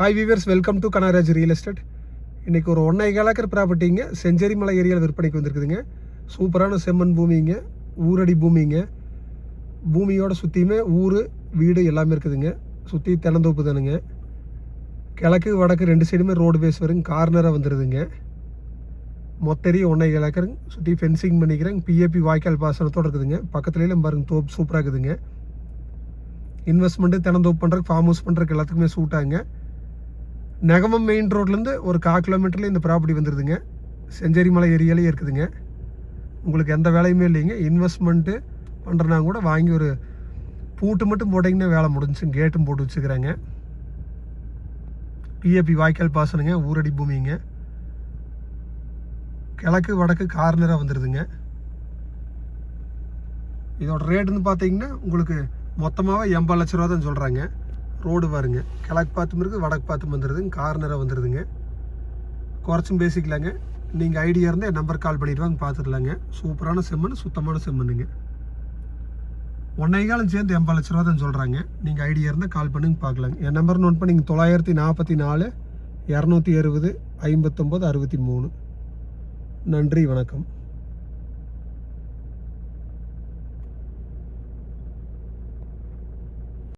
Hi viewers, welcome to Kanaraj real estate. இன்றைக்கி ஒரு 1.25 acre ப்ராப்பர்ட்டிங்க Senjeri மலை ஏரியாவில் விற்பனைக்கு வந்திருக்குதுங்க. சூப்பரான செம்மண் பூமிங்க, ஊரடி பூமிங்க. பூமியோட சுற்றியுமே ஊர் வீடு எல்லாமே இருக்குதுங்க. சுற்றி தென்னந்தோப்பு தானுங்க. கிழக்கு வடக்கு 2 சைடுமே ரோடு பேஸ் வருங்க. கார்னராக வந்துடுதுங்க. மொத்தரி 1.25 ஏக்கருங்க. சுற்றி ஃபென்சிங் பண்ணிக்கிறேங்க. பிஏபி வாய்க்கால் பாசனத்தோடு இருக்குதுங்க. பக்கத்துலேயும் பாருங்க தோப்பு சூப்பராக இருக்குதுங்க. இன்வெஸ்ட்மெண்ட்டு தென்னந்தோப்பு பண்ணுறதுக்கு ஃபார்ம் ஹவுஸ் பண்ணுறதுக்கு எல்லாத்துக்குமே சூட்டாங்க. நெகமம் மெயின் ரோட்லேருந்து ஒரு 1/4 கிலோமீட்டரில் இந்த ப்ராப்பர்ட்டி வந்துடுதுங்க. செஞ்சேரி மலை ஏரியாலே இருக்குதுங்க. உங்களுக்கு எந்த வேலையுமே இல்லைங்க. இன்வெஸ்ட்மெண்ட்டு பண்ணுறனா கூட வாங்கி ஒரு பூட்டு மட்டும் போட்டிங்கன்னா வேலை முடிஞ்சுங்க. கேட்டும் போட்டு வச்சுக்கிறாங்க. பிஏபி வாய்க்கால் பாசனுங்க. ஊரடி பூமிங்க. கிழக்கு வடக்கு கார்னராக வந்துடுதுங்க. இதோட ரேட்டுன்னு பார்த்தீங்கன்னா உங்களுக்கு மொத்தமாகவே 80 லட்ச ரூபா தான் சொல்கிறாங்க. ரோடு பாருங்க, கிழக்கு பார்த்தும் இருக்குது, வடக்கு பார்த்தும் வந்துடுதுங்க. கார்னராக வந்துடுதுங்க. குறைச்சும் பேசிக்கலாங்க. நீங்கள் ஐடியா இருந்தால் என் நம்பர் கால் பண்ணிடுவாங்க, பார்த்துக்கலாங்க. சூப்பரான செம்மண், சுத்தமான செம்மண்ணுங்க. 1.25 சேர்ந்து 80 லட்ச ரூபா தான் சொல்கிறாங்க. நீங்கள் ஐடியா இருந்தால் கால் பண்ணுங்க, பார்க்கலாங்க. என் நம்பர் நோட் பண்ணி 944 260 59 63. நன்றி, வணக்கம்.